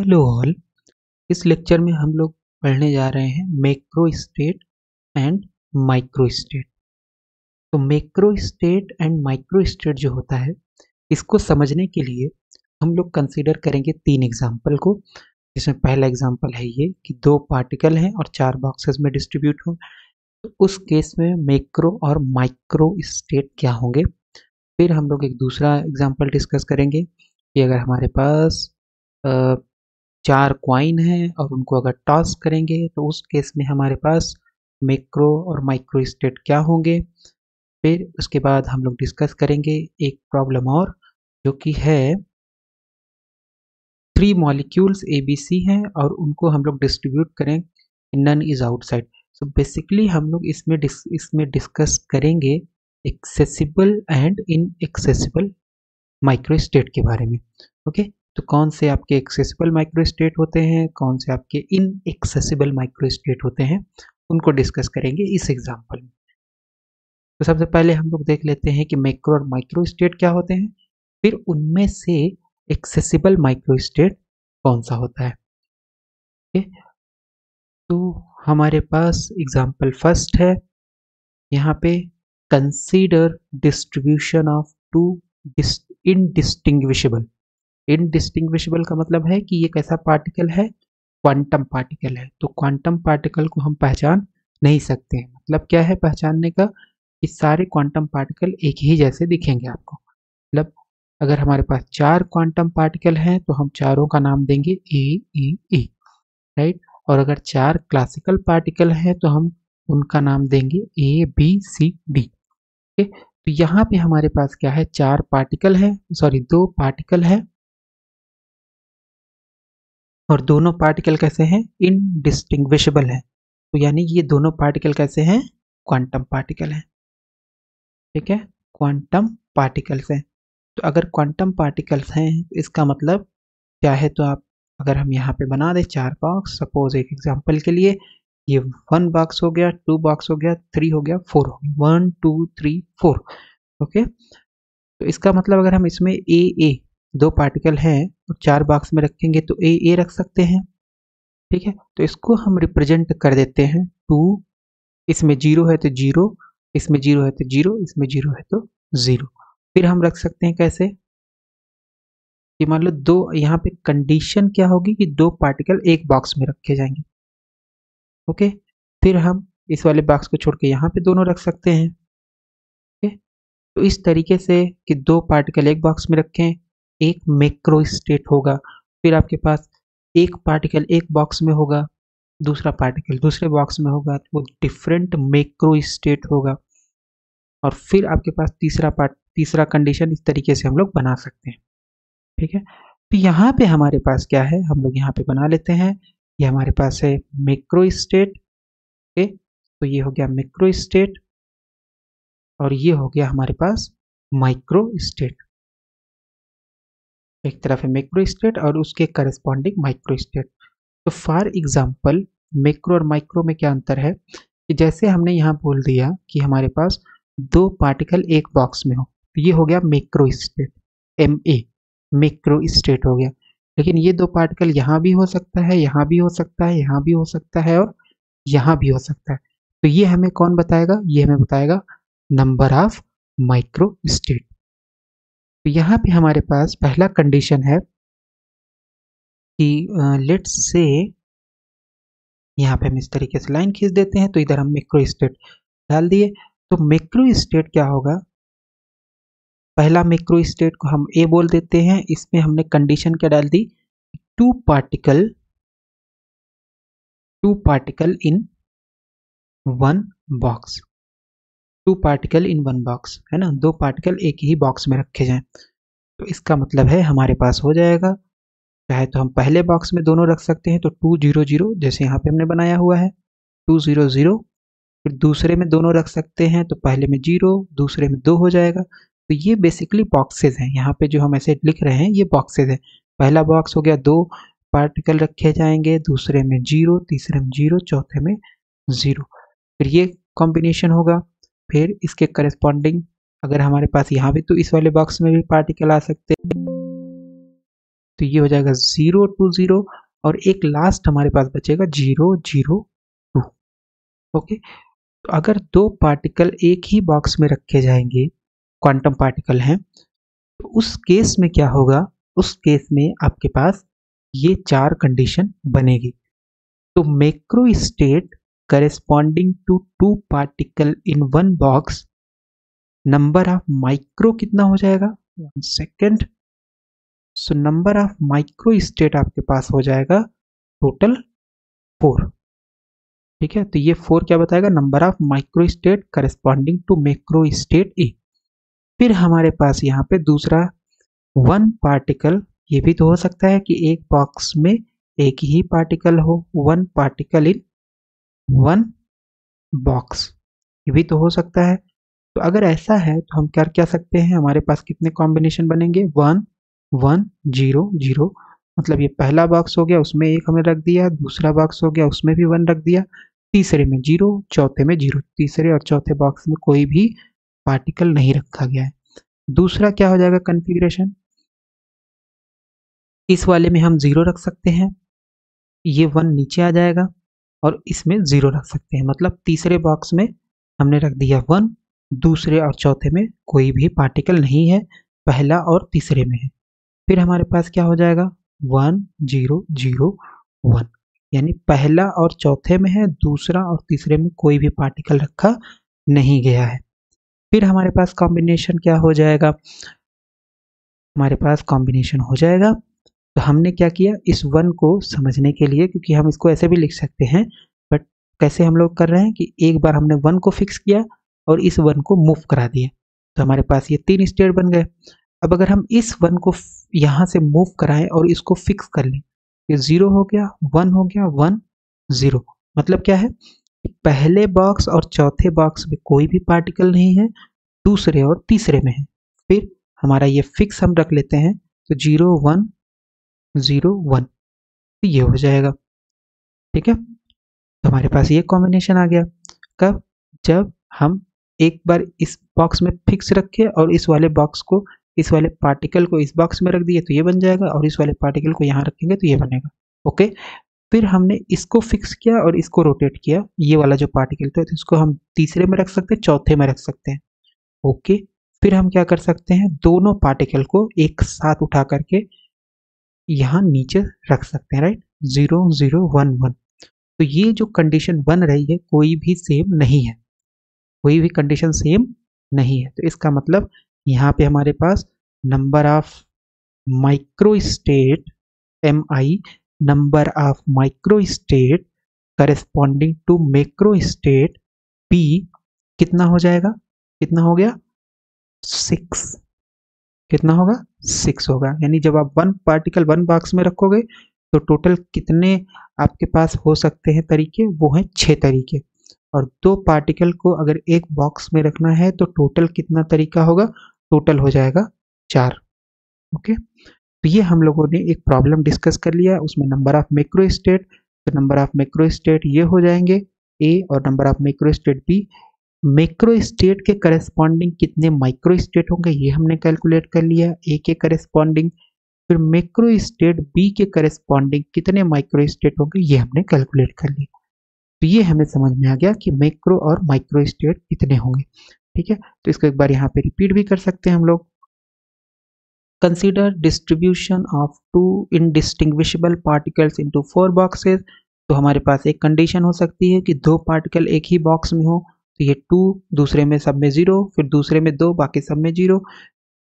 Hello all. इस lecture में हम लोग पढ़ने जा रहे हैं macro state and micro state. तो macro state and micro state जो होता है, इसको समझने के लिए हम लोग कंसीडर करेंगे 3 एग्जाम्पल को। जिसमें पहला एग्जाम्पल है ये कि 2 पार्टिकल हैं और 4 बॉक्सेस में डिस्ट्रीब्यूट हो। तो उस केस में मैक्रो और माइक्रो स्टेट क्या होंगे। फिर हम लोग एक दूसरा एग्जाम्पल डिस्कस करेंगे कि अगर हमारे पास 4 क्वाइन हैं और उनको अगर टॉस करेंगे तो उस केस में हमारे पास मैक्रो और माइक्रो स्टेट क्या होंगे। फिर उसके बाद हम लोग डिस्कस करेंगे एक प्रॉब्लम और, जो कि है 3 मॉलिक्यूल्स ABC हैं और उनको हम लोग डिस्ट्रीब्यूट करें, none is outside. So basically हम लोग इसमें डिस्कस करेंगे accessible and inaccessible micro state के बारे में। ओके, तो कौन से आपके एक्सेसिबल माइक्रो स्टेट होते हैं, कौन से आपके इनएक्सेसिबल माइक्रो स्टेट होते हैं, उनको डिस्कस करेंगे इस एग्जाम्पल में। तो सबसे पहले हम लोग देख लेते हैं कि मैक्रो और माइक्रो स्टेट क्या होते हैं, फिर उनमें से एक्सेसिबल माइक्रो स्टेट कौन सा होता है। ओके, तो हमारे पास एग्जाम्पल फर्स्ट है यहाँ पे, consider distribution of 2 indistinguishable. Indistinguishable का मतलब है कि ये कैसा पार्टिकल है, क्वांटम पार्टिकल है। तो क्वांटम पार्टिकल को हम पहचान नहीं सकते हैं। मतलब क्या है पहचानने का, कि सारे क्वांटम पार्टिकल एक ही जैसे दिखेंगे आपको। मतलब अगर हमारे पास 4 क्वांटम पार्टिकल हैं तो हम चारों का नाम देंगे ए, राइट। और अगर 4 क्लासिकल पार्टिकल हैं तो हम उनका नाम देंगे ABCD। तो यहाँ पे हमारे पास क्या है, 4 पार्टिकल है, सॉरी 2 पार्टिकल है और दोनों पार्टिकल कैसे हैं, इनडिस्टिंग्विशेबल है। तो यानी ये दोनों पार्टिकल कैसे हैं, क्वांटम पार्टिकल हैं। ठीक है, क्वांटम पार्टिकल्स हैं। तो अगर क्वांटम पार्टिकल्स हैं इसका मतलब क्या है, तो आप अगर हम यहाँ पे बना दें 4 बॉक्स, सपोज एक एग्जांपल के लिए ये 1 बॉक्स हो गया, 2 बॉक्स हो गया, 3 हो गया, 4 हो गया, 1 2 3 4। ओके, तो इसका मतलब अगर हम इसमें ए 2 पार्टिकल हैं और 4 बॉक्स में रखेंगे तो ए रख सकते हैं। ठीक है, तो इसको हम रिप्रेजेंट कर देते हैं 2, इसमें 0 है तो 0, इसमें 0 है तो 0, इसमें 0 है तो 0। फिर हम रख सकते हैं कैसे, कि मान लो 2, यहाँ पे कंडीशन क्या होगी कि 2 पार्टिकल एक बॉक्स में रखे जाएंगे। ओके, फिर हम इस वाले बॉक्स को छोड़ के यहाँ पे दोनों रख सकते हैं। ओके, तो इस तरीके से कि 2 पार्टिकल एक बॉक्स में रखें, एक मैक्रो स्टेट होगा। फिर आपके पास एक पार्टिकल एक बॉक्स में होगा, दूसरा पार्टिकल दूसरे बॉक्स में होगा, तो वो डिफरेंट मैक्रो स्टेट होगा। और फिर आपके पास तीसरा कंडीशन इस तरीके से हम लोग बना सकते हैं। ठीक है, तो यहाँ पे हमारे पास क्या है, हम लोग यहाँ पे बना लेते हैं, ये हमारे पास है मैक्रो स्टेट। ओके, तो ये हो गया मैक्रो स्टेट और ये हो गया हमारे पास माइक्रो स्टेट। एक तरफ है मैक्रो स्टेट और उसके करस्पॉन्डिंग माइक्रो स्टेट। तो फॉर एग्जांपल मैक्रो और माइक्रो में क्या अंतर है, कि जैसे हमने यहाँ बोल दिया कि हमारे पास 2 पार्टिकल एक बॉक्स में हो, तो ये हो गया macro state, MA macro state हो गया। लेकिन ये 2 पार्टिकल यहाँ भी हो सकता है, यहाँ भी हो सकता है, यहाँ भी हो सकता है और यहाँ भी हो सकता है। तो ये हमें कौन बताएगा, ये हमें बताएगा नंबर ऑफ माइक्रो स्टेट। तो यहाँ पे हमारे पास पहला कंडीशन है कि लेट्स से यहाँ पे हम इस तरीके से लाइन खींच देते हैं, तो इधर हम मैक्रो स्टेट डाल दिए। तो मैक्रो स्टेट क्या होगा, पहला मैक्रो स्टेट को हम ए बोल देते हैं, इसमें हमने कंडीशन क्या डाल दी, 2 particle in 1 box, 2 particle in 1 box, है ना, 2 पार्टिकल एक ही बॉक्स में रखे जाएं। तो इसका मतलब है हमारे पास हो जाएगा, चाहे तो हम पहले बॉक्स में दोनों रख सकते हैं, तो 2 0 0 जैसे यहाँ पे हमने बनाया हुआ है 2 0 0। फिर दूसरे में दोनों रख सकते हैं, तो पहले में 0, दूसरे में 2 हो जाएगा। तो ये बेसिकली बॉक्सेस हैं, यहाँ पे जो हम ऐसे लिख रहे हैं ये बॉक्सेस हैं। पहला बॉक्स हो गया 2 पार्टिकल रखे जाएंगे, दूसरे में 0, तीसरे में 0, चौथे में 0। फिर ये कॉम्बिनेशन होगा। फिर इसके करस्पॉन्डिंग अगर हमारे पास यहाँ भी, तो इस वाले बॉक्स में भी पार्टिकल आ सकते हैं। तो ये हो जाएगा 0 2 0 और एक लास्ट हमारे पास बचेगा 0 0 2। ओके, तो अगर दो पार्टिकल एक ही बॉक्स में रखे जाएंगे, क्वांटम पार्टिकल हैं, तो उस केस में क्या होगा, उस केस में आपके पास ये चार कंडीशन बनेगी। तो macro state corresponding to two particle in one box, number of micro कितना हो जाएगा, 1 second. So number of micro state आपके पास हो जाएगा टोटल 4। ठीक है, तो ये 4 क्या बताएगा, number of micro state corresponding to macro state A. फिर हमारे पास यहाँ पे दूसरा वन पार्टिकल, ये भी तो हो सकता है कि एक बॉक्स में एक ही पार्टिकल हो, one particle in one box, ये भी तो हो सकता है। तो अगर ऐसा है तो हम क्या क्या सकते हैं, हमारे पास कितने कॉम्बिनेशन बनेंगे, 1 1 0 0, मतलब ये पहला बॉक्स हो गया, उसमें एक हमने रख दिया, दूसरा बॉक्स हो गया उसमें भी 1 रख दिया, तीसरे में 0, चौथे में 0, तीसरे और चौथे बॉक्स में कोई भी पार्टिकल नहीं रखा गया है। दूसरा क्या हो जाएगा कॉन्फ़िगरेशन, इस वाले में हम 0 रख सकते हैं, ये 1 नीचे आ जाएगा और इसमें 0 रख सकते हैं, मतलब तीसरे बॉक्स में हमने रख दिया 1, दूसरे और चौथे में कोई भी पार्टिकल नहीं है, पहला और तीसरे में है। फिर हमारे पास क्या हो जाएगा 1 0 0 1, यानी पहला और चौथे में है, दूसरा और तीसरे में कोई भी पार्टिकल रखा नहीं गया है। फिर हमारे पास कॉम्बिनेशन क्या हो जाएगा, हमारे पास कॉम्बिनेशन हो जाएगा, तो हमने क्या किया, इस 1 को समझने के लिए, क्योंकि हम इसको ऐसे भी लिख सकते हैं, बट कैसे हम लोग कर रहे हैं कि एक बार हमने 1 को फिक्स किया और इस 1 को मूव करा दिया, तो हमारे पास ये 3 स्टेट बन गए। अब अगर हम इस 1 को यहाँ से मूव कराएं और इसको फिक्स कर लें, ये 0 हो गया, 1 हो गया, 1 0, मतलब क्या है, पहले बॉक्स और चौथे बॉक्स में कोई भी पार्टिकल नहीं है, दूसरे और तीसरे में है। फिर हमारा ये फिक्स हम रख लेते हैं, तो 0 1 0 1, तो ये हो जाएगा। ठीक है, तो हमारे पास ये कॉम्बिनेशन आ गया। कब, जब हम एक बार इस बॉक्स में फिक्स रखे और इस वाले बॉक्स को, इस वाले पार्टिकल को इस बॉक्स में रख दिए तो ये बन जाएगा, और इस वाले पार्टिकल को यहाँ रखेंगे तो ये बनेगा। ओके, फिर हमने इसको फिक्स किया और इसको रोटेट किया, ये वाला जो पार्टिकल था, तो इसको हम तीसरे में रख सकते हैं, चौथे में रख सकते हैं। ओके, फिर हम क्या कर सकते हैं, दोनों पार्टिकल को एक साथ उठा करके यहाँ नीचे रख सकते हैं, राइट, 0 0 1 1। तो ये जो कंडीशन बन रही है कोई भी सेम नहीं है, कोई भी कंडीशन सेम नहीं है, तो इसका मतलब यहाँ पे हमारे पास number of micro state MI, number of micro state corresponding to macro state P कितना हो जाएगा, कितना हो गया 6, कितना होगा 6 होगा। यानी जब आप 1 पार्टिकल 1 बॉक्स में रखोगे तो टोटल कितने आपके पास हो सकते हैं तरीके, वो हैं 6 तरीके, और 2 पार्टिकल को अगर एक बॉक्स में रखना है तो टोटल कितना तरीका होगा, टोटल हो जाएगा 4। ओके, तो ये हम लोगों ने एक प्रॉब्लम डिस्कस कर लिया, उसमें नंबर ऑफ मैक्रो स्टेट, तो नंबर ऑफ मैक्रो स्टेट ये हो जाएंगे A, और number of macro state B। Macro state के करस्पॉन्डिंग कितने माइक्रो स्टेट होंगे ये हमने कैलकुलेट कर लिया A के करस्पॉन्डिंग, फिर मैक्रो स्टेट B के करस्पॉन्डिंग कितने माइक्रो स्टेट होंगे ये हमने कैलकुलेट कर लिया। तो ये हमें समझ में आ गया कि मैक्रो और माइक्रो स्टेट कितने होंगे। ठीक है, तो इसको एक बार यहाँ पे रिपीट भी कर सकते हैं हम लोग। Consider distribution of 2 indistinguishable particles into 4 boxes. तो हमारे पास एक कंडीशन हो सकती है कि 2 पार्टिकल एक ही बॉक्स में हो, तो ये 2, दूसरे में सब में 0, फिर दूसरे में 2, बाकी सब में 0,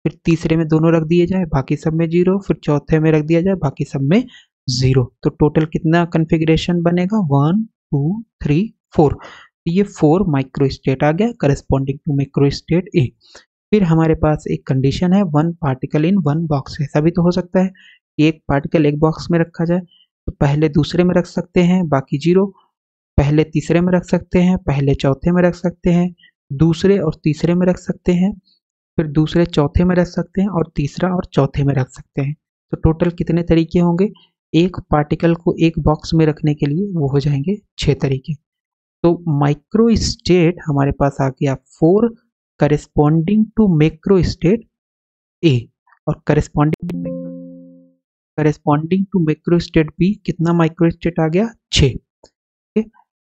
फिर तीसरे में दोनों रख दिए जाए, बाकी सब में 0, फिर चौथे में रख दिया जाए, बाकी सब में 0, तो टोटल कितना कन्फिग्रेशन बनेगा 1 2 3 4। ये 4 माइक्रो स्टेट आ गया corresponding to micro state A. फिर हमारे पास एक कंडीशन है 1 पार्टिकल इन 1 बॉक्स, ऐसा भी तो हो सकता है कि एक पार्टिकल एक बॉक्स में रखा जाए, तो पहले दूसरे में रख सकते हैं बाकी 0, पहले तीसरे में रख सकते हैं, पहले चौथे में रख सकते हैं, दूसरे और तीसरे में रख सकते हैं, फिर दूसरे चौथे में रख सकते हैं, और तीसरा और चौथे में रख सकते हैं। तो टोटल कितने तरीके होंगे, एक पार्टिकल को एक बॉक्स में रखने के लिए वो हो जाएंगे 6 तरीके। तो माइक्रो स्टेट हमारे पास आ गया 4 corresponding to macro state A, और corresponding corresponding to macrostate B कितना माइक्रोस्टेट आ गया 6.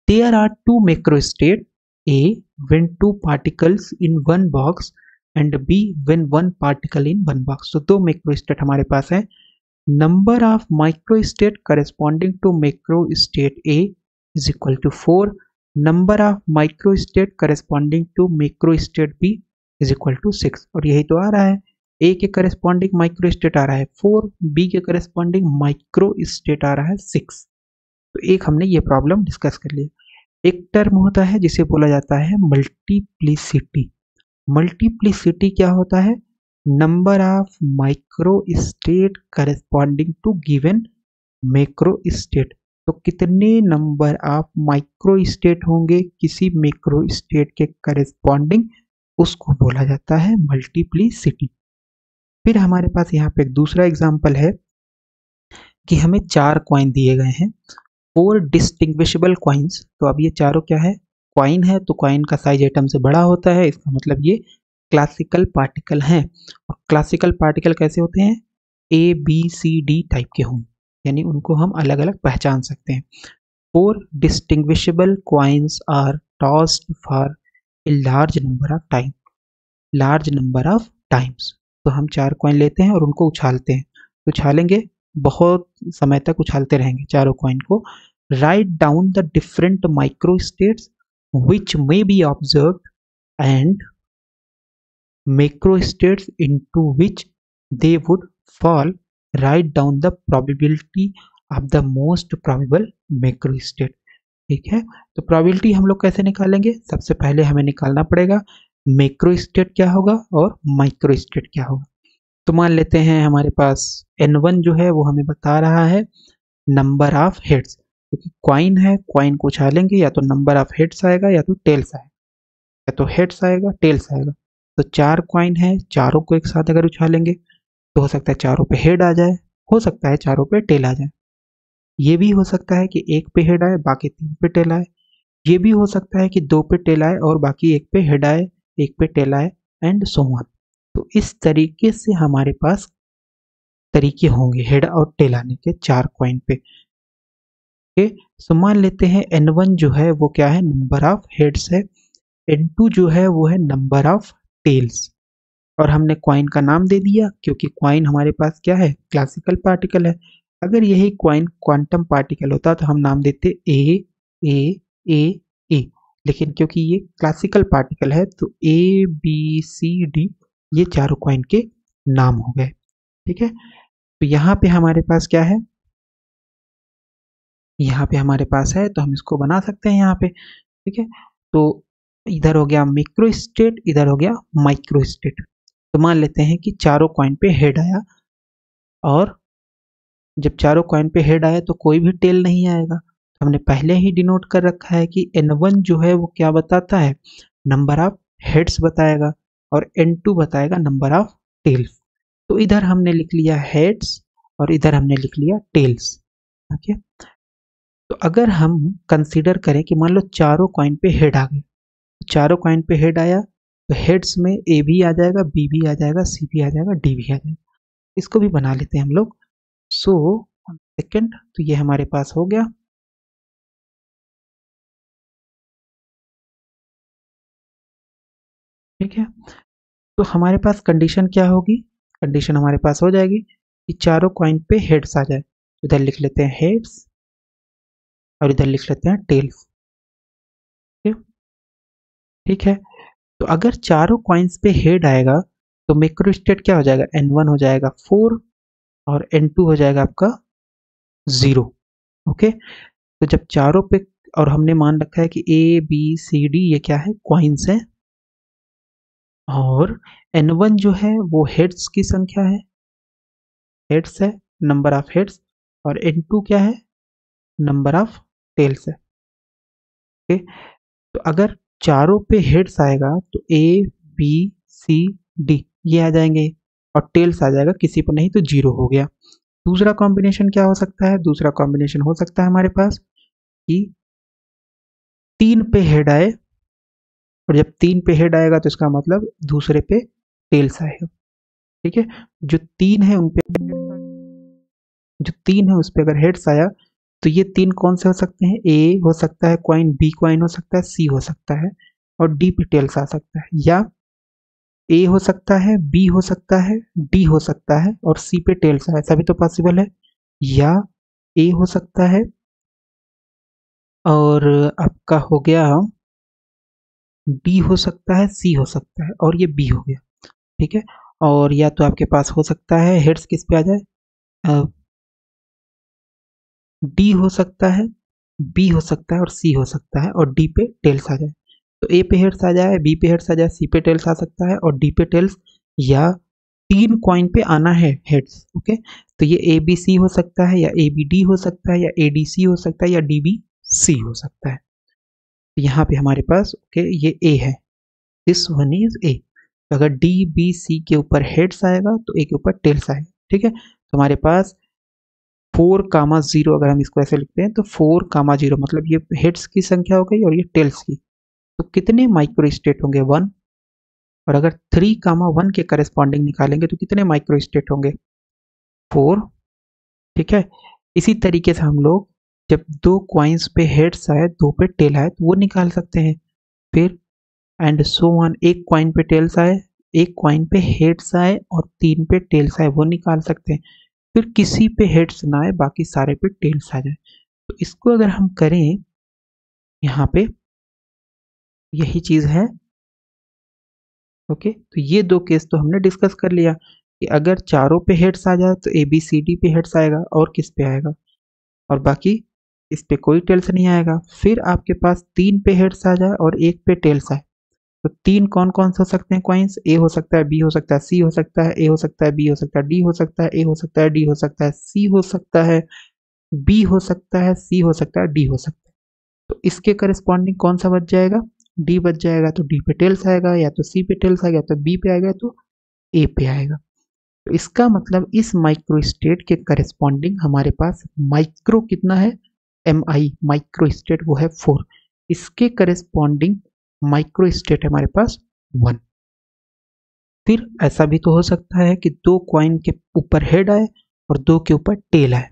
There are 2 macrostate A when 2 particles in one box and B when 1 particle in one box. तो 2 मैक्रोस्टेट हमारे पास है. Number of microstate corresponding to macrostate A is equal to 4. Number of microstate corresponding to macrostate B is equal to 6. और यही तो आ रहा है, ए के करेस्पॉन्डिंग माइक्रोस्टेट आ रहा है 4, बी के करेस्पॉन्डिंग माइक्रोस्टेट आ रहा है 6. तो एक हमने ये प्रॉब्लम डिस्कस कर लिया. एक टर्म होता है जिसे बोला जाता है मल्टीप्लिसिटी. मल्टीप्लिसिटी क्या होता है? Number of microstate corresponding to given macrostate. तो कितने नंबर ऑफ माइक्रोस्टेट होंगे किसी मैक्रोस्टेट के करेस्पॉन्डिंग, उसको बोला जाता है मल्टीप्लिसिटी. फिर हमारे पास यहाँ पे एक दूसरा एग्जांपल है कि हमें 4 कॉइन दिए गए हैं, 4 डिस्टिंग्विशेबल कॉइन्स. तो अब ये चारों क्या है? कॉइन है. तो कॉइन का साइज एटम से बड़ा होता है, इसका मतलब ये क्लासिकल पार्टिकल हैं. और क्लासिकल पार्टिकल कैसे होते हैं? A B C D type के होंगे, यानी उनको हम अलग अलग पहचान सकते हैं. 4 distinguishable coins are tossed for a large number of time. Large number of times. तो हम 4 कॉइन लेते हैं और उनको उछालते हैं. उछालेंगे, बहुत समय तक उछालते रहेंगे चारों कॉइन को. Write down the different microstates which may be observed and macrostates into which they would fall. Write down the probability of the most probable macrostate. ठीक है, तो प्रोबेबिलिटी हम लोग कैसे निकालेंगे? सबसे पहले हमें निकालना पड़ेगा मैक्रोस्टेट क्या होगा और माइक्रोस्टेट क्या होगा. तो मान लेते हैं हमारे पास N1 जो है वो हमें बता रहा है नंबर ऑफ हेड्स, क्योंकि क्वाइन है, क्वाइन को उछालेंगे या तो नंबर ऑफ हेड्स आएगा या तो टेल्स आएगा, या तो हेड्स आएगा टेल्स आएगा. तो 4 क्वाइन है, चारों को एक साथ अगर उछालेंगे तो हो सकता है चारों पे हेड आ जाए, हो सकता है चारों पे टेल आ जाए. ये भी हो सकता है कि एक पे हेड आए बाकी 3 पे टेल आए. ये भी हो सकता है कि 2 पे टेल आए और बाकी एक पे हेड आए, एक पे टेल आए, एंड सो ऑन. तो इस तरीके से हमारे पास तरीके होंगे हेड और टेल आने के 4 क्वाइन पे. सो मान लेते हैं N1 जो है वो क्या है? नंबर ऑफ हेड्स है. N2 जो है वो है नंबर ऑफ टेल्स. और हमने क्वाइन का नाम दे दिया क्योंकि क्वाइन हमारे पास क्या है? क्लासिकल पार्टिकल है. अगर यही क्वाइन क्वांटम पार्टिकल होता तो हम नाम देते ए ए ए ए. लेकिन क्योंकि ये क्लासिकल पार्टिकल है तो ए बी सी डी ये चारों क्वाइन के नाम हो गए. ठीक है, तो यहाँ पे हमारे पास क्या है? यहाँ पे हमारे पास है तो हम इसको बना सकते हैं यहाँ पे. ठीक है, तो इधर हो गया मैक्रोस्टेट, इधर हो गया माइक्रोस्टेट. तो मान लेते हैं कि चारों कॉइन पे हेड आया, और जब चारों कॉइन पे हेड आया तो कोई भी टेल नहीं आएगा. तो हमने पहले ही डिनोट कर रखा है कि N1 जो है वो क्या बताता है? नंबर ऑफ हेड्स बताएगा, और N2 बताएगा नंबर ऑफ टेल्स. तो इधर हमने लिख लिया हेड्स और इधर हमने लिख लिया टेल्स. ओके, तो अगर हम कंसीडर करें कि मान लो चारों कॉइन पे हेड आ गए, चारों कॉइन पे हेड आया तो हेड्स में ए भी आ जाएगा, बी भी आ जाएगा, सी भी आ जाएगा, डी भी आ जाएगा. इसको भी बना लेते हैं हम लोग. सो सेकंड, तो ये हमारे पास हो गया. ठीक है, तो हमारे पास कंडीशन क्या होगी? कंडीशन हमारे पास हो जाएगी कि चारों कॉइन पे हेड्स आ जाए. इधर लिख लेते हैं हेड्स और इधर लिख लेते हैं टेल्स. ठीक है, तो अगर चारों कॉइन्स पे हेड आएगा तो मैक्रोस्टेट क्या हो जाएगा? N1 हो जाएगा 4 और N2 हो जाएगा आपका 0. ओके, तो जब चारों पे, और हमने मान रखा है कि ए बी सी डी ये क्या है? कॉइन्स है. और N1 जो है वो हेड्स की संख्या है, हेड्स है, नंबर ऑफ हेड्स. और N2 क्या है? नंबर ऑफ टेल्स है. ओके, तो अगर चारों पे हेड्स आएगा तो ए बी सी डी ये आ जाएंगे, और टेल्स आ जाएगा, किसी पर नहीं तो 0 हो गया. दूसरा कॉम्बिनेशन क्या हो सकता है? दूसरा कॉम्बिनेशन हो सकता है हमारे पास कि 3 पे हेड आए, और जब 3 पे हेड आएगा तो इसका मतलब दूसरे पे टेल्स आएगा. ठीक है, जो 3 है उन पे जो 3 है उस पर अगर हेड्स आया तो ये 3 कौन से हो सकते हैं, ए हो सकता है क्वाइन, बी क्वाइन हो सकता है, सी हो सकता है और डी पे टेल्स आ सकता है, या ए हो सकता है, बी हो सकता है, डी हो सकता है और सी पे टेल्स है, ऐसा भी तो पॉसिबल है। या ए हो सकता है और आपका हो गया डी हो सकता है, सी हो सकता है और ये बी हो गया, ठीक है। और या तो आपके पास हो सकता है हेड्स किस पे आ जाए, डी हो सकता है, बी हो सकता है और सी हो सकता है और डी पे टेल्स आ जाए। तो ए पे हेड्स आ जाए, बी पे हेड्स आ जाए, सी पे टेल्स आ सकता है और डी पे टेल्स, या 3 कॉइन पे आना है हेड्स, ओके। तो ये ए बी सी हो सकता है या ए बी डी हो सकता है या ए डी सी हो सकता है या डी बी सी हो सकता है। तो यहाँ पे हमारे पास ओके ये ए है, दिस वन इज ए। तो अगर डी बी सी के ऊपर हेड्स आएगा तो ए के ऊपर टेल्स आएगा, ठीक है। तो हमारे पास 4,0, अगर हम इसको ऐसे लिखते हैं तो 4,0 मतलब ये हेड्स की संख्या हो गई और ये टेल्स की। तो कितने माइक्रो स्टेट होंगे, 1। और अगर 3,1 के करस्पॉन्डिंग निकालेंगे तो कितने माइक्रो स्टेट होंगे, 4, ठीक है। इसी तरीके से हम लोग जब 2 क्वाइंस पे हेड्स आए, 2 पे टेल आए तो वो निकाल सकते हैं। फिर एंड सो ऑन, एक क्वाइन पे टेल्स आए, एक क्वाइन पे हेड्स आए और 3 पे टेल्स आए, वो निकाल सकते हैं। फिर किसी पे हेड्स ना आए, बाकी सारे पे टेल्स आ जाए। तो इसको अगर हम करें यहाँ पे, यही चीज है, ओके। तो ये 2 केस तो हमने डिस्कस कर लिया कि अगर चारों पे हेड्स आ जाए तो ए बी सी डी पे हेड्स आएगा और किस पे आएगा, और बाकी इस पे कोई टेल्स नहीं आएगा। फिर आपके पास 3 पे हेड्स आ जाए और एक पे टेल्स आए, तो 3 कौन कौन से हो सकते हैं क्वाइंस, ए हो सकता है, बी हो सकता है, सी हो सकता है, ए हो सकता है, बी हो सकता है, डी हो सकता है, ए हो सकता है, डी हो सकता है, सी हो सकता है, बी हो सकता है, सी हो सकता है, डी हो सकता है। तो इसके करस्पॉन्डिंग कौन सा बच जाएगा, डी बच जाएगा। तो डी पे टेल्स आएगा, या तो सी पे टेल्स आएगा, या तो बी पे आएगा, या तो ए पे आएगा। तो इसका मतलब इस माइक्रो स्टेट के करस्पॉन्डिंग हमारे पास माइक्रो कितना है, एम आई माइक्रो स्टेट वो है 4। इसके करस्पॉन्डिंग माइक्रो स्टेट हमारे पास 1। फिर ऐसा भी तो हो सकता है कि 2 क्वाइन के ऊपर हेड आए और 2 के ऊपर टेल आए।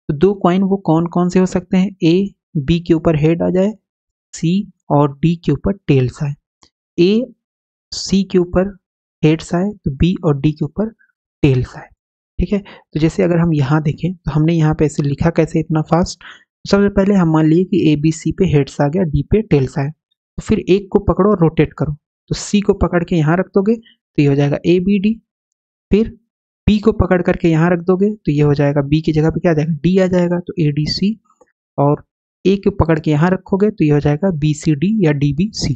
तो 2 क्वाइन वो कौन कौन से हो सकते हैं, ए बी के ऊपर हेड आ जाए, सी और डी के ऊपर टेल्स आए। ए सी के ऊपर हेड्स आए तो बी और डी के ऊपर टेल्स आए, ठीक है। तो जैसे अगर हम यहाँ देखें तो हमने यहाँ पे ऐसे लिखा कैसे इतना फास्ट, सबसे पहले हम मान लिए कि ए बी सी पे हेड्स आ गया, डी पे टेल्स आए, तो फिर एक को पकड़ो और रोटेट करो। तो सी को पकड़ के यहाँ रख दोगे तो ये हो जाएगा ए बी डी। फिर बी को पकड़ करके यहाँ रख दोगे तो ये हो जाएगा, बी की जगह पे क्या आ जाएगा, डी आ जाएगा, तो ए डी सी। और ए को पकड़ के यहाँ रखोगे तो ये हो जाएगा बी सी डी या डी बी सी,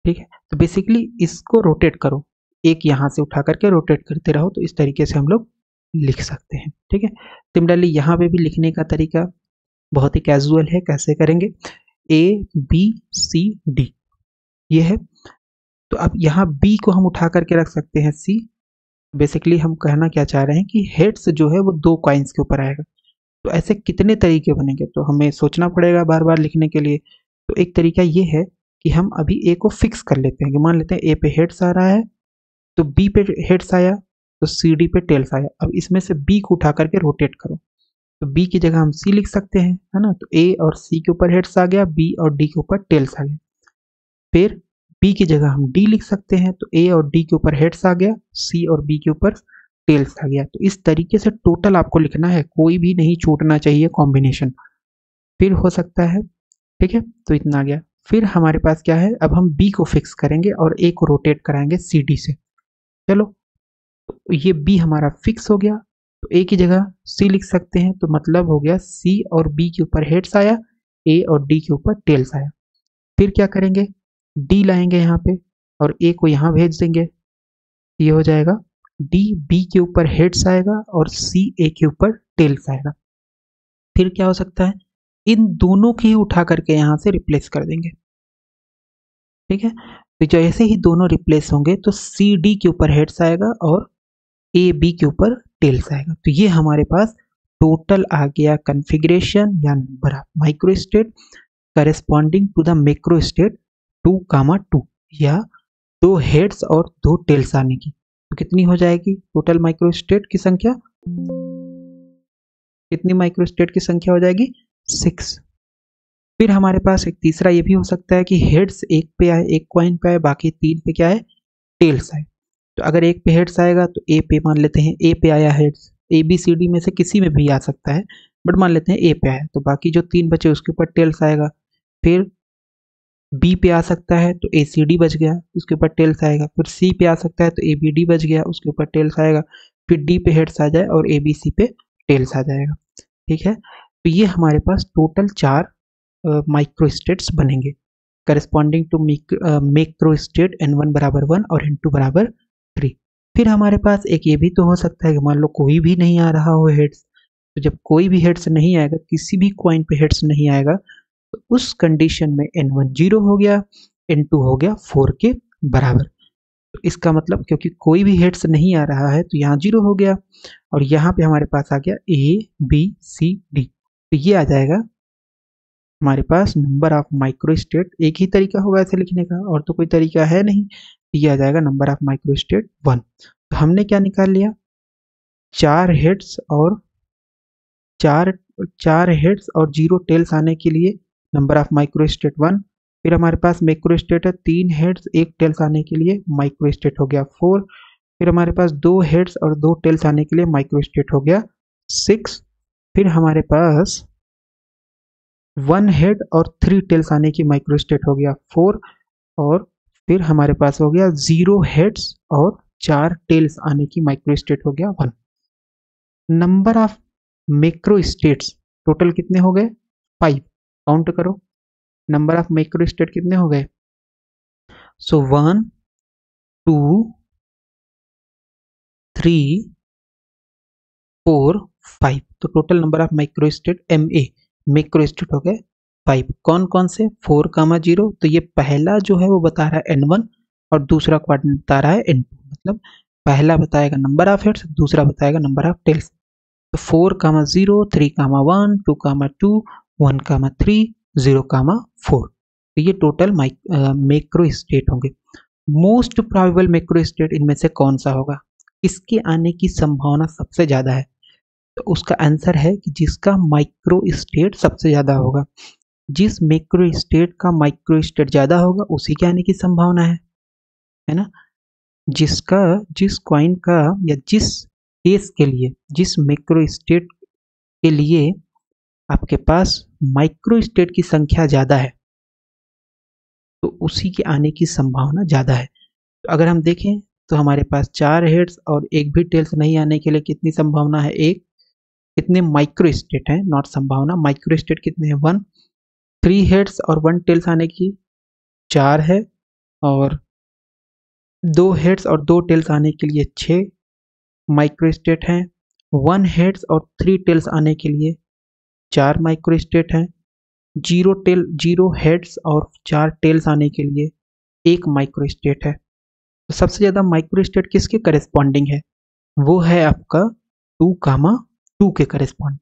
ठीक है। तो बेसिकली इसको रोटेट करो, एक यहाँ से उठा करके रोटेट करते रहो, तो इस तरीके से हम लोग लिख सकते हैं, ठीक है। सिमिलरली यहाँ पे भी लिखने का तरीका बहुत ही कैजुअल है, कैसे करेंगे, ए बी सी डी ये है। तो अब यहाँ बी को हम उठा करके रख सकते हैं सी। बेसिकली हम कहना क्या चाह रहे हैं कि हेड्स जो है वो 2 कॉइन्स के ऊपर आएगा। तो ऐसे कितने तरीके बनेंगे, तो हमें सोचना पड़ेगा बार बार लिखने के लिए। तो एक तरीका ये है कि हम अभी ए को फिक्स कर लेते हैं, कि मान लेते हैं ए पे हेड्स आ रहा है तो बी पे हेड्स आया, तो सी डी पे टेल्स आया। अब इसमें से बी को उठा करके रोटेट करो, तो बी की जगह हम सी लिख सकते हैं, है ना। तो ए और सी के ऊपर हेड्स आ गया, बी और डी के ऊपर टेल्स आ गया। फिर बी की जगह हम डी लिख सकते हैं, तो ए और डी के ऊपर हेड्स आ गया, सी और बी के ऊपर टेल्स आ गया। तो इस तरीके से टोटल आपको लिखना है, कोई भी नहीं छूटना चाहिए कॉम्बिनेशन। फिर हो सकता है, ठीक है, तो इतना आ गया। फिर हमारे पास क्या है, अब हम बी को फिक्स करेंगे और ए को रोटेट कराएंगे सी डी से। चलो, तो ये बी हमारा फिक्स हो गया, तो ए की जगह सी लिख सकते हैं, तो मतलब हो गया सी और बी के ऊपर हेड्स आया, ए और डी के ऊपर टेल्स आया। फिर क्या करेंगे, डी लाएंगे यहाँ पे और ए को यहाँ भेज देंगे, ये हो जाएगा डी बी के ऊपर हेड्स आएगा और सी ए के ऊपर टेल्स आएगा। फिर क्या हो सकता है, इन दोनों की ही उठा करके यहाँ से रिप्लेस कर देंगे, ठीक है। तो जैसे ही दोनों रिप्लेस होंगे तो सी डी के ऊपर हेड्स आएगा और ए बी के ऊपर टेल्स आएगा। तो ये हमारे पास टोटल आ गया कन्फिग्रेशन या number of micro state corresponding to the macro state 2,2, या 2 हेड्स और 2 टेल्स आने की। तो कितनी हो जाएगी टोटल माइक्रो स्टेट की संख्या, कितनी माइक्रोस्टेट की संख्या हो जाएगी? 6। फिर हमारे पास एक तीसरा ये भी हो सकता है कि हेड्स एक पे आए, एक कॉइन पे आए, बाकी 3 पे क्या है? टेल्स आए। तो अगर एक पे हेड्स आएगा तो ए पे मान लेते हैं ए पे आया heads, A B C D में से किसी में भी आ सकता है, बट मान लेते हैं ए पे आया, तो बाकी जो 3 बचे उसके ऊपर टेल्स आएगा। फिर बी पे आ सकता है तो ए सी डी बच गया, उसके ऊपर टेल्स आएगा। फिर सी पे आ सकता है तो ए बी डी बच गया, उसके ऊपर टेल्स आएगा। फिर डी पे हेड्स आ जाए और ए बी सी पे टेल्स आ जाएगा। ठीक है, तो ये हमारे पास टोटल 4 माइक्रोस्टेट्स बनेंगे करस्पॉन्डिंग टू मैक्रोस्टेट n1 बराबर 1 और n2 बराबर 3। फिर हमारे पास एक ये भी तो हो सकता है कि मान लो कोई भी नहीं आ रहा हो हेड्स, तो जब कोई भी हेड्स नहीं आएगा, किसी भी कॉइन पे हेड्स नहीं आएगा, तो उस कंडीशन में n1 0 हो गया, n2 हो गया 4 के बराबर। तो इसका मतलब क्योंकि कोई भी हेड्स नहीं आ रहा है तो यहाँ 0 हो गया, और यहाँ पे हमारे पास आ गया ए बी सी डी, तो ये आ जाएगा हमारे पास नंबर ऑफ माइक्रोस्टेट। एक ही तरीका होगा ऐसे लिखने का, और तो कोई तरीका है नहीं। ये आ जाएगा नंबर ऑफ माइक्रोस्टेट 1। तो हमने क्या निकाल लिया? 4 हेड्स और 0 टेल्स आने के लिए नंबर ऑफ माइक्रोस्टेट 1। फिर हमारे पास माइक्रोस्टेट है 3 हेड्स 1 टेल्स आने के लिए, माइक्रोस्टेट हो गया 4। फिर हमारे पास 2 हेड्स और 2 टेल्स आने के लिए माइक्रोस्टेट हो गया 6। फिर हमारे पास 1 हेड और 3 टेल्स आने की माइक्रोस्टेट हो गया 4। और फिर हमारे पास हो गया 0 हेड्स और 4 टेल्स आने की माइक्रोस्टेट हो गया 1। नंबर ऑफ मैक्रोस्टेट्स टोटल कितने हो गए? 5। काउंट करो, नंबर ऑफ मैक्रोस्टेट कितने हो गए? सो 1 2 3 4 5। तो total number of microstate macrostate हो गए 5। कौन कौन से? 4 कामा 0, तो ये पहला जो है वो बता रहा है n1 और दूसरा क्वाड्रेंट बता रहा है n2। मतलब पहला बताएगा नंबर ऑफ हेड्स, दूसरा बताएगा नंबर ऑफ टेल्स। तो 4 कामा 0, 3 कामा 1, 2 कामा 2, 1 कामा 3, 0 कामा 4। तो ये टोटल मैक्रोस्टेट होंगे। मोस्ट प्रोबेबल मैक्रोस्टेट इनमें से कौन सा होगा? किसके आने की संभावना सबसे ज्यादा है? तो उसका आंसर है कि जिसका माइक्रोस्टेट सबसे ज्यादा होगा। जिस मैक्रोस्टेट का माइक्रोस्टेट ज्यादा होगा उसी के आने की संभावना है ना। जिस कॉइन का या जिस केस के लिए, जिस मैक्रोस्टेट के लिए आपके पास माइक्रोस्टेट की संख्या ज्यादा है, तो उसी के आने की संभावना ज्यादा है। तो अगर हम देखें तो हमारे पास 4 हेड्स और एक भी टेल्स नहीं आने के लिए कितनी संभावना है? एक। कितने माइक्रोस्टेट है, नॉट संभावना, माइक्रोस्टेट कितने हैं? 1। 3 हेड्स और 1 टेल्स आने की 4 है, और 2 हेड्स और 2 टेल्स आने के लिए 6 माइक्रोस्टेट हैं। 1 हेड्स और 3 टेल्स आने के लिए 4 माइक्रोस्टेट हैं। 0 हेड्स और 4 टेल्स आने के लिए 1 माइक्रोस्टेट है। तो सबसे ज्यादा माइक्रोस्टेट किसके करेस्पॉन्डिंग है? वो है आपका 2 कामा 2 के करेस्पॉन्डिंग।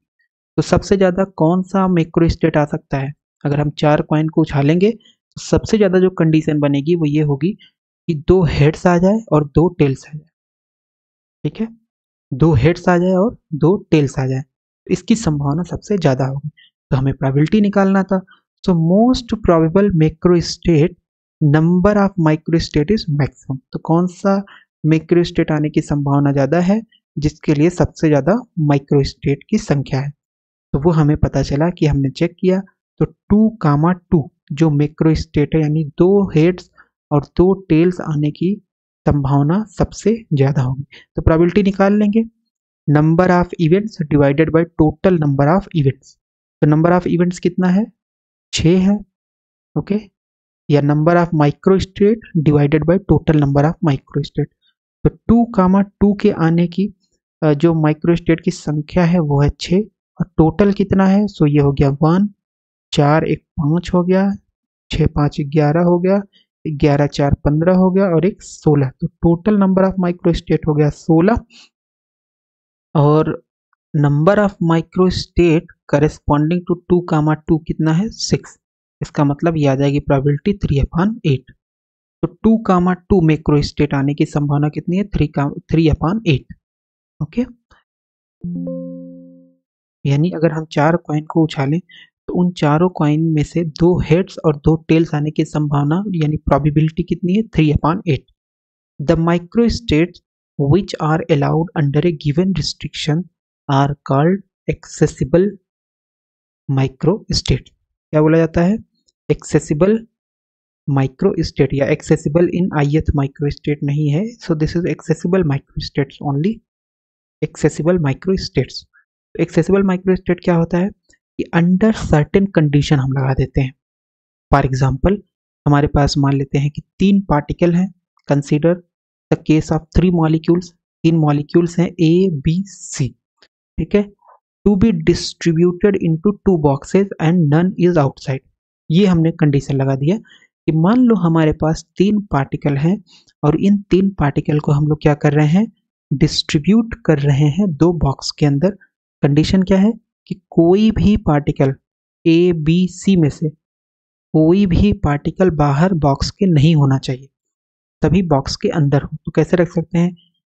तो सबसे ज्यादा कौन सा मैक्रोस्टेट आ सकता है? अगर हम 4 कॉइन को उछालेंगे तो सबसे ज्यादा जो कंडीशन बनेगी वो ये होगी कि 2 हेड्स आ जाए और 2 टेल्स आ जाए। ठीक है, 2 हेड्स आ जाए और 2 टेल्स आ जाए, तो इसकी संभावना सबसे ज्यादा होगी। तो हमें प्रोबेबिलिटी निकालना था। So most probable macrostate number of microstate is maximum. तो कौन सा मैक्रोस्टेट आने की संभावना ज्यादा है? जिसके लिए सबसे ज्यादा माइक्रोस्टेट की संख्या है। तो वो हमें पता चला कि हमने चेक किया, तो 2 कामा 2 जो मैक्रोस्टेट है, यानी 2 हेड्स और 2 टेल्स आने की संभावना सबसे ज्यादा होगी। तो प्रोबेबिलिटी निकाल लेंगे, number of events divided by total number of events. तो नंबर ऑफ इवेंट्स कितना है? 6 है। ओके, या number of microstate divided by total number of microstate. तो 2 कामा 2 के आने की जो माइक्रोस्टेट की संख्या है वो है 6, और टोटल कितना है? सो ये हो गया 1, 4 1 5 हो गया, 6 5 11 हो गया, 11 4 15 हो गया, और एक 16। तो टोटल नंबर ऑफ माइक्रोस्टेट हो गया 16, और number of microstate corresponding to 2 comma 2 कितना है? 6। इसका मतलब ये आ जाएगी प्रोबेबिलिटी 3/8। तो 2 कामा 2 मैक्रोस्टेट आने की संभावना कितनी है? 3/8। ओके, यानी अगर हम 4 कॉइन को उछालें तो उन चारों कॉइन में से 2 हेड्स और 2 टेल्स आने की संभावना यानी प्रोबेबिलिटी कितनी है 3/8। The micro states which are allowed under a given restriction are called accessible micro state। क्या बोला जाता है? accessible micro state या accessible in ith micro state नहीं है, so this is accessible micro states only। accessible micro states, accessible micro state क्या होता है कि अंडर सर्टेन कंडीशन हम लगा देते हैं। फॉर एग्जाम्पल हमारे पास मान लेते हैं कि 3 पार्टिकल हैं, consider the case of 3 molecules, 3 molecules हैं ए बी सी, ठीक है, to be distributed into 2 boxes and none is outside. ये हमने कंडीशन लगा दिया कि मान लो हमारे पास 3 पार्टिकल हैं और इन 3 पार्टिकल को हम लोग क्या कर रहे हैं, डिस्ट्रीब्यूट कर रहे हैं 2 बॉक्स के अंदर। कंडीशन क्या है कि कोई भी पार्टिकल ए बी सी में से कोई भी पार्टिकल बाहर बॉक्स के नहीं होना चाहिए, तभी बॉक्स के अंदर हो। तो कैसे रख सकते हैं,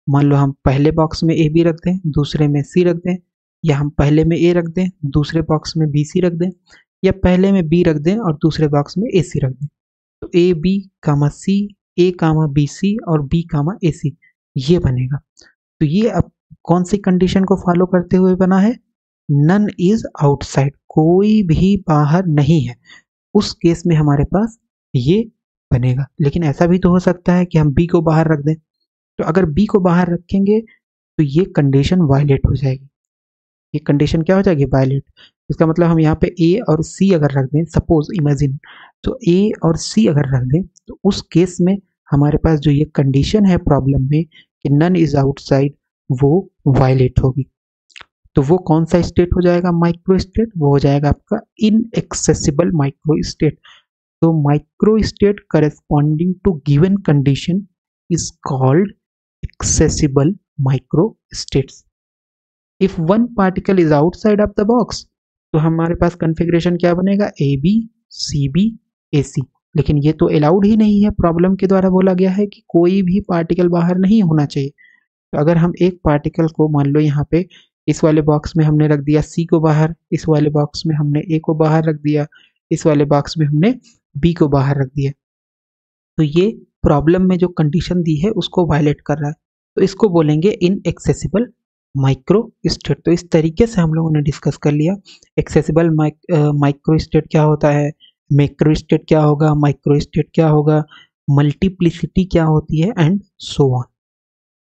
मान लो हम पहले बॉक्स में ए बी रख दें, दूसरे में सी रख दें, या हम पहले में ए रख दें दूसरे बॉक्स में बी सी रख दें, या पहले में बी रख दें और दूसरे बॉक्स में ए सी रख दें। तो A B comma C, A comma B C और बी कामा ए सी, ये बनेगा। तो ये अब कौन सी कंडीशन को फॉलो करते हुए बना है, नन इज आउटसाइड, कोई भी बाहर नहीं है, उस केस में हमारे पास ये बनेगा। लेकिन ऐसा भी तो हो सकता है कि हम बी को बाहर रख दें, तो अगर बी को बाहर रखेंगे तो ये कंडीशन वायलेट हो जाएगी। ये कंडीशन क्या हो जाएगी, वायलेट। इसका मतलब हम यहाँ पे ए और सी अगर रख दें, सपोज इमेजिन, तो ए और सी अगर रख दें तो उस केस में हमारे पास जो ये कंडीशन है प्रॉब्लम में कि नन इज आउटसाइड, वो वायलेट होगी। तो वो कौन सा स्टेट हो जाएगा, माइक्रो स्टेट, वो हो जाएगा आपका इनएक्सेसिबल माइक्रो स्टेट। तो micro state corresponding to given condition is called accessible micro states. If one particle is outside of the box, तो हमारे पास कॉन्फ़िगरेशन क्या बनेगा, ए बी सी बी ए सी। लेकिन ये तो अलाउड ही नहीं है, प्रॉब्लम के द्वारा बोला गया है कि कोई भी पार्टिकल बाहर नहीं होना चाहिए। तो अगर हम एक पार्टिकल को मान लो यहाँ पे इस वाले बॉक्स में हमने रख दिया सी को बाहर, इस वाले बॉक्स में हमने ए को बाहर रख दिया, इस वाले बॉक्स में हमने बी को बाहर रख दिया, तो ये प्रॉब्लम में जो कंडीशन दी है उसको वायलेट कर रहा है, तो इसको बोलेंगे इनएक्सेसिबल माइक्रो स्टेट। तो इस तरीके से हम लोगों ने डिस्कस कर लिया एक्सेसिबल माइक्रो स्टेट क्या होता है, मैक्रो स्टेट क्या होगा, माइक्रो स्टेट क्या होगा, मल्टीप्लिसिटी क्या होती है, एंड सो ऑन।